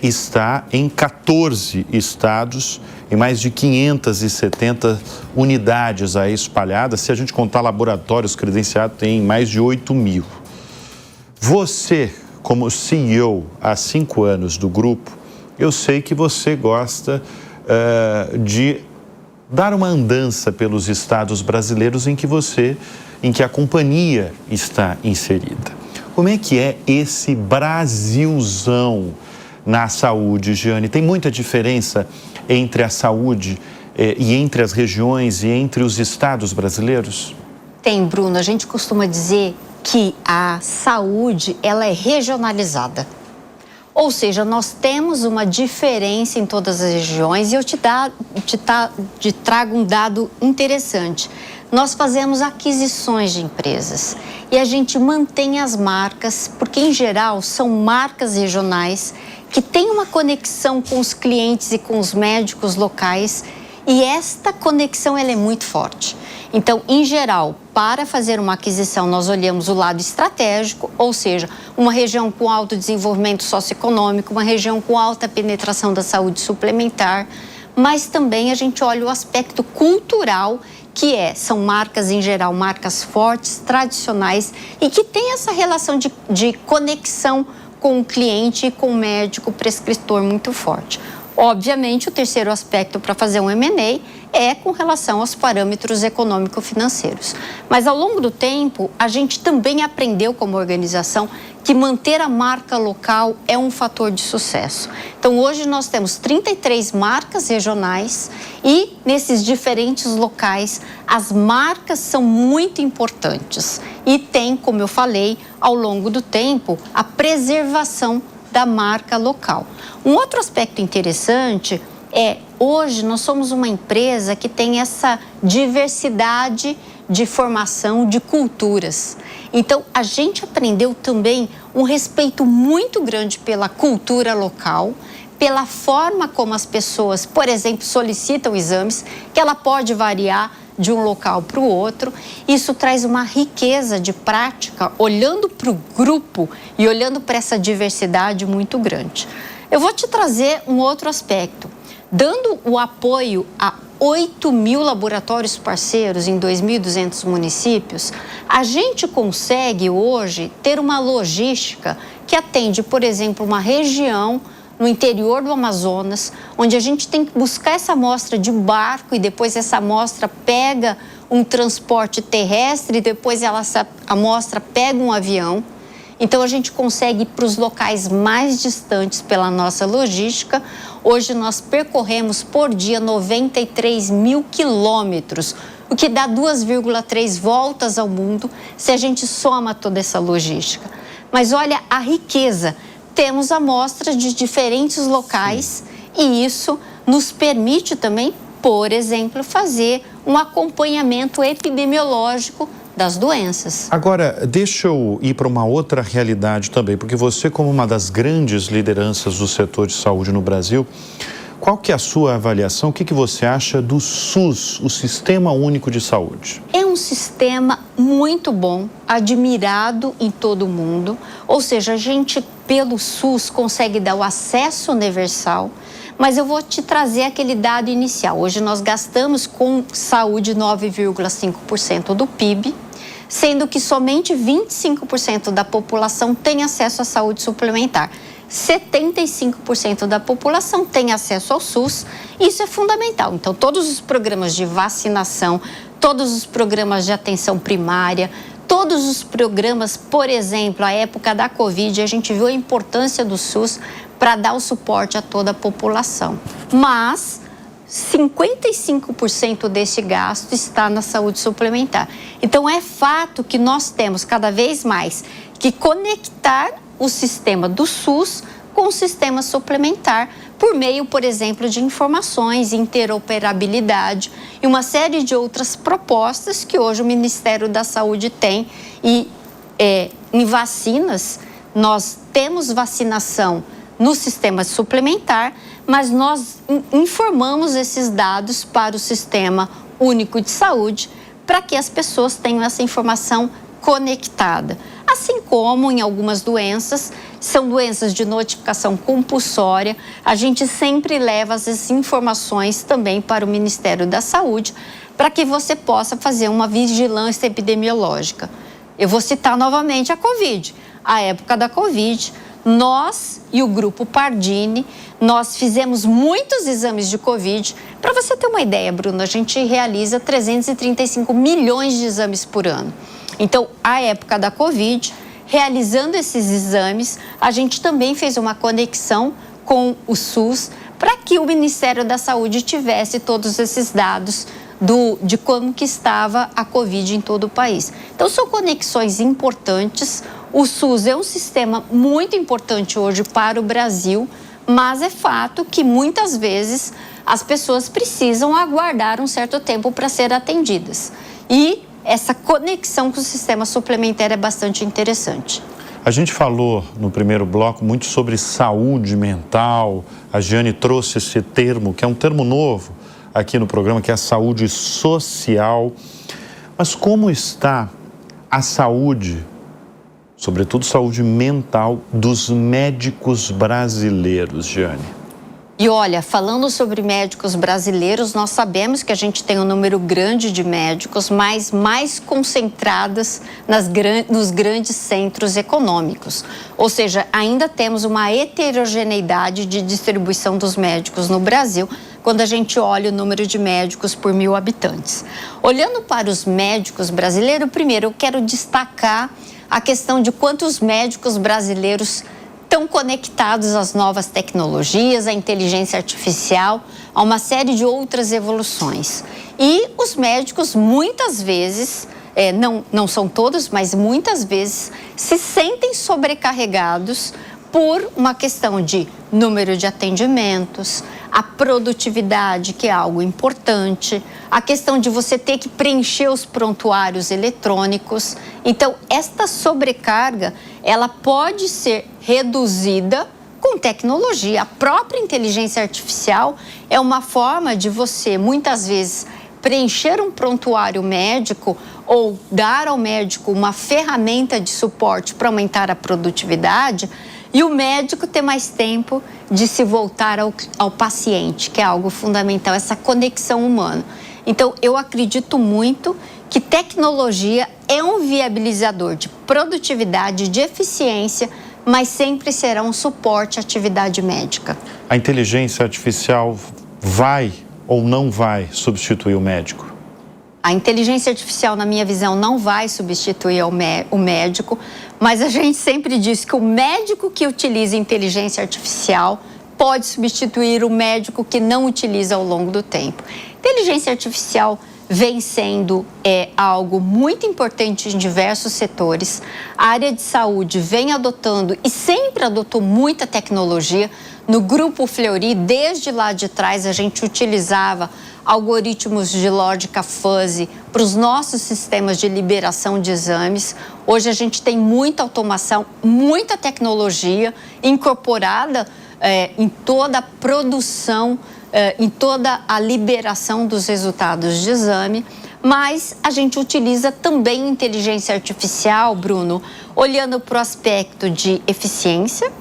está em 14 estados, em mais de 570 unidades aí espalhadas. Se a gente contar laboratórios credenciados, tem mais de 8.000. Você, como CEO há 5 anos do grupo, eu sei que você gosta de dar uma andança pelos estados brasileiros em que a companhia está inserida. Como é que é esse Brasilzão na saúde, Jeane? Tem muita diferença entre a saúde e entre as regiões e entre os estados brasileiros? Tem, Bruno. A gente costuma dizer que a saúde, ela é regionalizada. Ou seja, nós temos uma diferença em todas as regiões e eu te trago um dado interessante. Nós fazemos aquisições de empresas e a gente mantém as marcas, porque em geral são marcas regionais que têm uma conexão com os clientes e com os médicos locais, e esta conexão ela é muito forte. Então, em geral, para fazer uma aquisição, nós olhamos o lado estratégico, ou seja, uma região com alto desenvolvimento socioeconômico, uma região com alta penetração da saúde suplementar, mas também a gente olha o aspecto cultural, que são marcas, em geral, marcas fortes, tradicionais e que têm essa relação de conexão com o cliente e com o médico prescritor muito forte. Obviamente, o terceiro aspecto para fazer um M&A é com relação aos parâmetros econômico-financeiros. Mas ao longo do tempo, a gente também aprendeu como organização que manter a marca local é um fator de sucesso. Então, hoje nós temos 33 marcas regionais e nesses diferentes locais, as marcas são muito importantes. E tem, como eu falei, ao longo do tempo, a preservação da marca local. Um outro aspecto interessante hoje nós somos uma empresa que tem essa diversidade de formação de culturas. Então, a gente aprendeu também um respeito muito grande pela cultura local, pela forma como as pessoas, por exemplo, solicitam exames, que ela pode variar de um local para o outro. Isso traz uma riqueza de prática, olhando para o grupo e olhando para essa diversidade muito grande. Eu vou te trazer um outro aspecto. Dando o apoio a 8.000 laboratórios parceiros em 2.200 municípios, a gente consegue hoje ter uma logística que atende, por exemplo, uma região no interior do Amazonas, onde a gente tem que buscar essa amostra de barco e depois essa amostra pega um transporte terrestre e depois essa amostra pega um avião. Então a gente consegue ir para os locais mais distantes pela nossa logística. Hoje nós percorremos por dia 93 mil quilômetros, o que dá 2,3 voltas ao mundo se a gente soma toda essa logística. Mas olha a riqueza, temos amostras de diferentes locais e isso nos permite também, por exemplo, fazer um acompanhamento epidemiológico das doenças. Agora, deixa eu ir para uma outra realidade também, porque você, como uma das grandes lideranças do setor de saúde no Brasil, qual que é a sua avaliação? O que você acha do SUS, o Sistema Único de Saúde? É um sistema muito bom, admirado em todo o mundo, ou seja, a gente, pelo SUS, consegue dar o acesso universal. Mas eu vou te trazer aquele dado inicial. Hoje nós gastamos com saúde 9,5% do PIB, sendo que somente 25% da população tem acesso à saúde suplementar. 75% da população tem acesso ao SUS. Isso é fundamental. Então, todos os programas de vacinação, todos os programas de atenção primária, todos os programas, por exemplo, a época da Covid, a gente viu a importância do SUS para dar o suporte a toda a população. Mas 55% desse gasto está na saúde suplementar. Então, é fato que nós temos cada vez mais que conectar o sistema do SUS com o sistema suplementar por meio, por exemplo, de informações, interoperabilidade e uma série de outras propostas que hoje o Ministério da Saúde tem. E em vacinas, nós temos vacinação no sistema suplementar, mas nós informamos esses dados para o Sistema Único de Saúde para que as pessoas tenham essa informação conectada. Assim como em algumas doenças, são doenças de notificação compulsória, a gente sempre leva essas informações também para o Ministério da Saúde para que você possa fazer uma vigilância epidemiológica. Eu vou citar novamente a Covid. A época da Covid, nós e o Grupo Pardini, nós fizemos muitos exames de Covid. Para você ter uma ideia, Bruno, a gente realiza 335 milhões de exames por ano. Então, a época da Covid, realizando esses exames, a gente também fez uma conexão com o SUS para que o Ministério da Saúde tivesse todos esses dados de como que estava a Covid em todo o país. Então, são conexões importantes. O SUS é um sistema muito importante hoje para o Brasil, mas é fato que muitas vezes as pessoas precisam aguardar um certo tempo para ser atendidas. E essa conexão com o sistema suplementar é bastante interessante. A gente falou no primeiro bloco muito sobre saúde mental. A Giane trouxe esse termo, que é um termo novo aqui no programa, que é a saúde social. Mas como está a saúde, sobretudo saúde mental, dos médicos brasileiros, Giane? E olha, falando sobre médicos brasileiros, nós sabemos que a gente tem um número grande de médicos, mas mais concentradas nos grandes centros econômicos. Ou seja, ainda temos uma heterogeneidade de distribuição dos médicos no Brasil, quando a gente olha o número de médicos por 1.000 habitantes. Olhando para os médicos brasileiros, primeiro eu quero destacar a questão de quantos médicos brasileiros estão conectados às novas tecnologias, à inteligência artificial, a uma série de outras evoluções. E os médicos, muitas vezes, não são todos, mas muitas vezes, se sentem sobrecarregados por uma questão de número de atendimentos, a produtividade, que é algo importante, a questão de você ter que preencher os prontuários eletrônicos. Então, esta sobrecarga, ela pode ser reduzida com tecnologia. A própria inteligência artificial é uma forma de você, muitas vezes, preencher um prontuário médico ou dar ao médico uma ferramenta de suporte para aumentar a produtividade e o médico ter mais tempo de se voltar ao paciente, que é algo fundamental, essa conexão humana. Então, eu acredito muito que tecnologia é um viabilizador de produtividade, de eficiência, mas sempre será um suporte à atividade médica. A inteligência artificial vai ou não vai substituir o médico? A inteligência artificial, na minha visão, não vai substituir o médico, mas a gente sempre diz que o médico que utiliza inteligência artificial pode substituir o médico que não utiliza ao longo do tempo. Inteligência artificial vem sendo algo muito importante em diversos setores. A área de saúde vem adotando e sempre adotou muita tecnologia. No Grupo Fleury, desde lá de trás, a gente utilizava algoritmos de lógica fuzzy para os nossos sistemas de liberação de exames. Hoje a gente tem muita automação, muita tecnologia incorporada em toda a produção, em toda a liberação dos resultados de exame, mas a gente utiliza também inteligência artificial, Bruno, olhando para o aspecto de eficiência,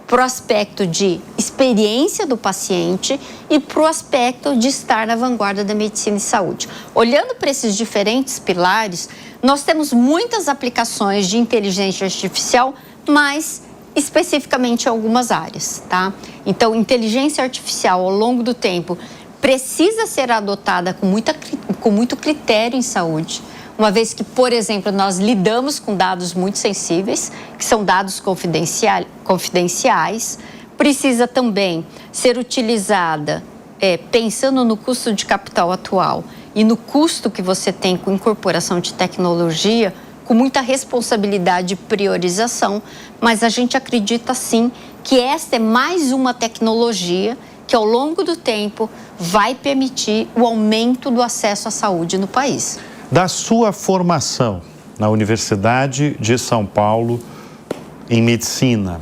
para o aspecto de experiência do paciente e para o aspecto de estar na vanguarda da medicina e saúde. Olhando para esses diferentes pilares, nós temos muitas aplicações de inteligência artificial, mas especificamente em algumas áreas, tá? Então, inteligência artificial ao longo do tempo precisa ser adotada com muito critério em saúde, uma vez que, por exemplo, nós lidamos com dados muito sensíveis, que são dados confidenciais, precisa também ser utilizada pensando no custo de capital atual e no custo que você tem com incorporação de tecnologia, com muita responsabilidade e priorização, mas a gente acredita sim que esta é mais uma tecnologia que ao longo do tempo vai permitir o aumento do acesso à saúde no país. Da sua formação na Universidade de São Paulo em medicina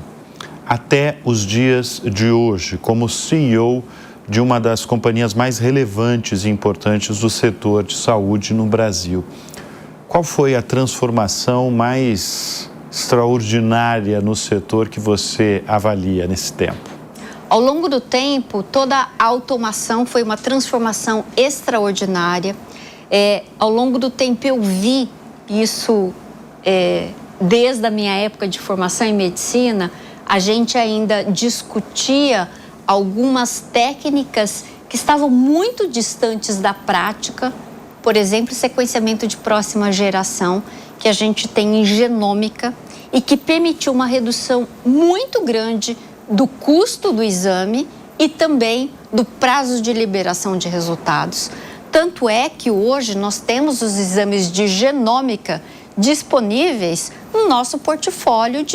até os dias de hoje, como CEO de uma das companhias mais relevantes e importantes do setor de saúde no Brasil, qual foi a transformação mais extraordinária no setor que você avalia nesse tempo? Ao longo do tempo, toda a automação foi uma transformação extraordinária. Ao longo do tempo eu vi isso desde a minha época de formação em medicina. A gente ainda discutia algumas técnicas que estavam muito distantes da prática, por exemplo, sequenciamento de próxima geração, que a gente tem em genômica e que permitiu uma redução muito grande do custo do exame e também do prazo de liberação de resultados. Tanto é que hoje nós temos os exames de genômica disponíveis no nosso portfólio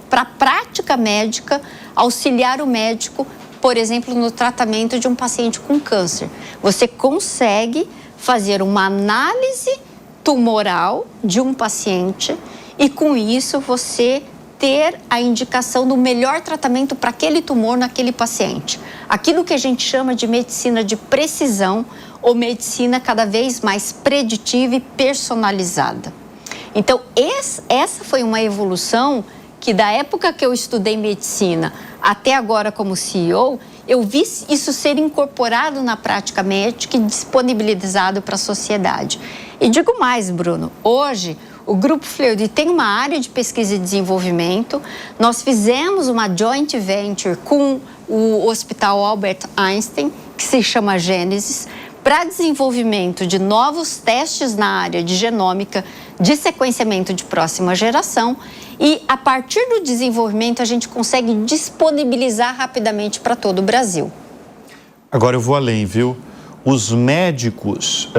para a prática médica, auxiliar o médico, por exemplo, no tratamento de um paciente com câncer. Você consegue fazer uma análise tumoral de um paciente e, com isso, você ter a indicação do melhor tratamento para aquele tumor naquele paciente. Aquilo que a gente chama de medicina de precisão ou medicina cada vez mais preditiva e personalizada. Então, essa foi uma evolução que, da época que eu estudei medicina até agora como CEO, eu vi isso ser incorporado na prática médica e disponibilizado para a sociedade. E digo mais, Bruno, hoje o Grupo Fleury tem uma área de pesquisa e desenvolvimento. Nós fizemos uma joint venture com o Hospital Albert Einstein, que se chama Gênesis, para desenvolvimento de novos testes na área de genômica, de sequenciamento de próxima geração. E, a partir do desenvolvimento, a gente consegue disponibilizar rapidamente para todo o Brasil. Agora eu vou além, viu? Os médicos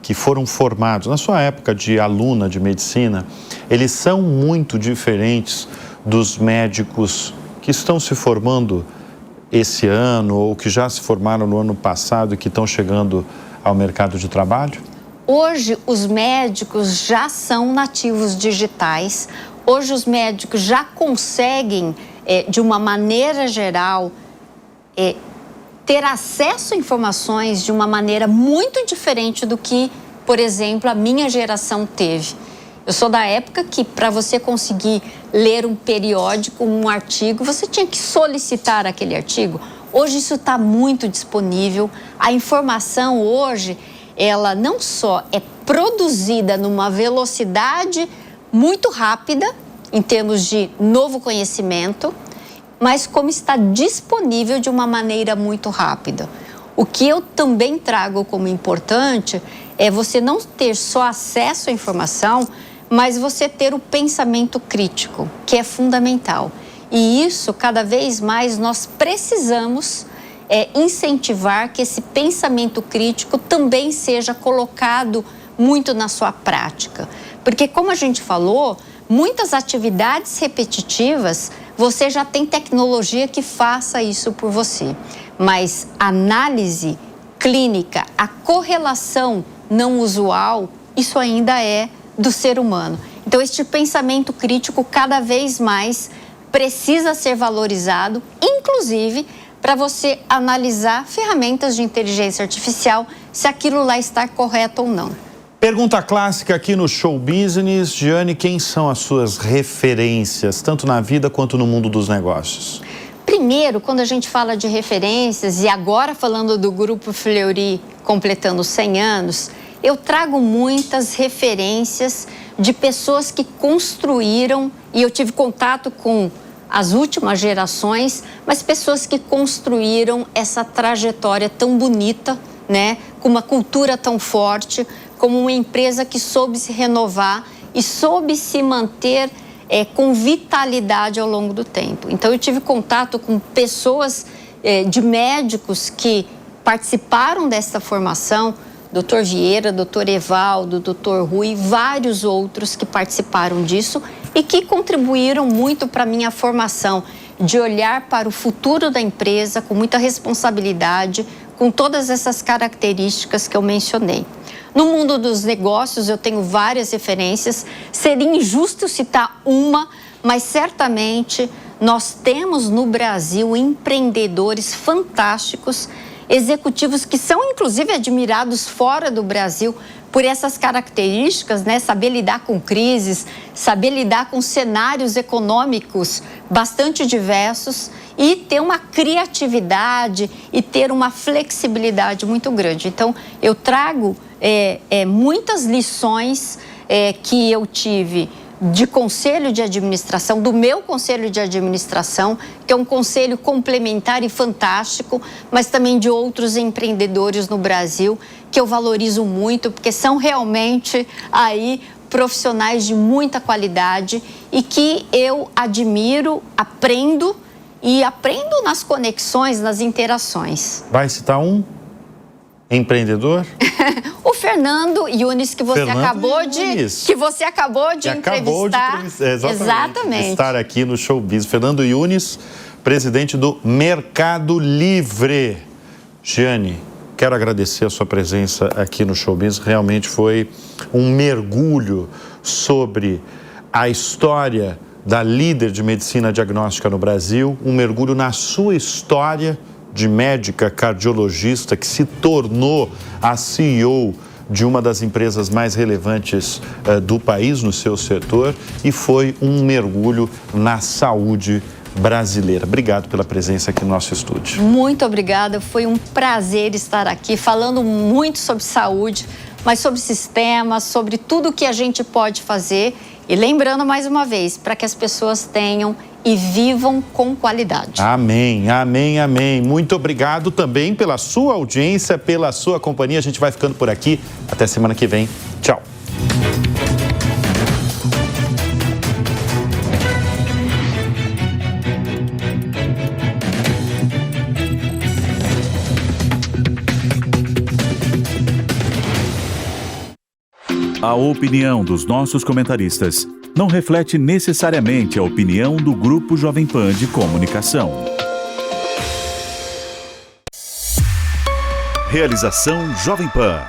que foram formados na sua época de aluna de medicina, eles são muito diferentes dos médicos que estão se formando esse ano ou que já se formaram no ano passado e que estão chegando ao mercado de trabalho? Hoje, os médicos já são nativos digitais. Hoje, os médicos já conseguem, de uma maneira geral, ter acesso a informações de uma maneira muito diferente do que, por exemplo, a minha geração teve. Eu sou da época que, para você conseguir ler um periódico, um artigo, você tinha que solicitar aquele artigo. Hoje isso está muito disponível. A informação hoje, ela não só é produzida numa velocidade muito rápida, em termos de novo conhecimento, mas como está disponível de uma maneira muito rápida. O que eu também trago como importante é você não ter só acesso à informação, mas você ter o pensamento crítico, que é fundamental. E isso, cada vez mais, nós precisamos incentivar que esse pensamento crítico também seja colocado muito na sua prática. Porque, como a gente falou, muitas atividades repetitivas, você já tem tecnologia que faça isso por você. Mas análise clínica, a correlação não usual, isso ainda é do ser humano. Então, este pensamento crítico cada vez mais precisa ser valorizado, inclusive para você analisar ferramentas de inteligência artificial, se aquilo lá está correto ou não. Pergunta clássica aqui no Show Business. Giane, quem são as suas referências, tanto na vida quanto no mundo dos negócios? Primeiro, quando a gente fala de referências, e agora falando do Grupo Fleury completando 100 anos, eu trago muitas referências de pessoas que construíram, e eu tive contato com as últimas gerações, mas pessoas que construíram essa trajetória tão bonita, né? Com uma cultura tão forte, como uma empresa que soube se renovar e soube se manter com vitalidade ao longo do tempo. Então, eu tive contato com pessoas de médicos que participaram dessa formação, Dr. Vieira, Dr. Evaldo, Dr. Rui, vários outros que participaram disso e que contribuíram muito para a minha formação de olhar para o futuro da empresa com muita responsabilidade, com todas essas características que eu mencionei. No mundo dos negócios, eu tenho várias referências. Seria injusto citar uma, mas certamente nós temos no Brasil empreendedores fantásticos, executivos que são inclusive admirados fora do Brasil por essas características, né? Saber lidar com crises, saber lidar com cenários econômicos bastante diversos e ter uma criatividade e ter uma flexibilidade muito grande. Então, eu trago muitas lições que eu tive de conselho de administração, do meu conselho de administração, que é um conselho complementar e fantástico, mas também de outros empreendedores no Brasil, que eu valorizo muito, porque são realmente aí profissionais de muita qualidade e que eu admiro, aprendo nas conexões, nas interações. Vai citar um empreendedor? O Fernando Yunes, que você acabou de entrevistar. Exatamente. Estar aqui no Show Business. Fernando Yunes, presidente do Mercado Livre. Giane, quero agradecer a sua presença aqui no Show Business. Realmente foi um mergulho sobre a história da líder de medicina diagnóstica no Brasil, um mergulho na sua história de médica cardiologista que se tornou a CEO de uma das empresas mais relevantes do país no seu setor e foi um mergulho na saúde brasileira. Obrigado pela presença aqui no nosso estúdio. Muito obrigada, foi um prazer estar aqui falando muito sobre saúde, mas sobre sistemas, sobre tudo que a gente pode fazer e lembrando mais uma vez, para que as pessoas tenham e vivam com qualidade. Amém, amém, amém. Muito obrigado também pela sua audiência, pela sua companhia. A gente vai ficando por aqui. Até semana que vem. Tchau. A opinião dos nossos comentaristas não reflete necessariamente a opinião do Grupo Jovem Pan de Comunicação. Realização Jovem Pan.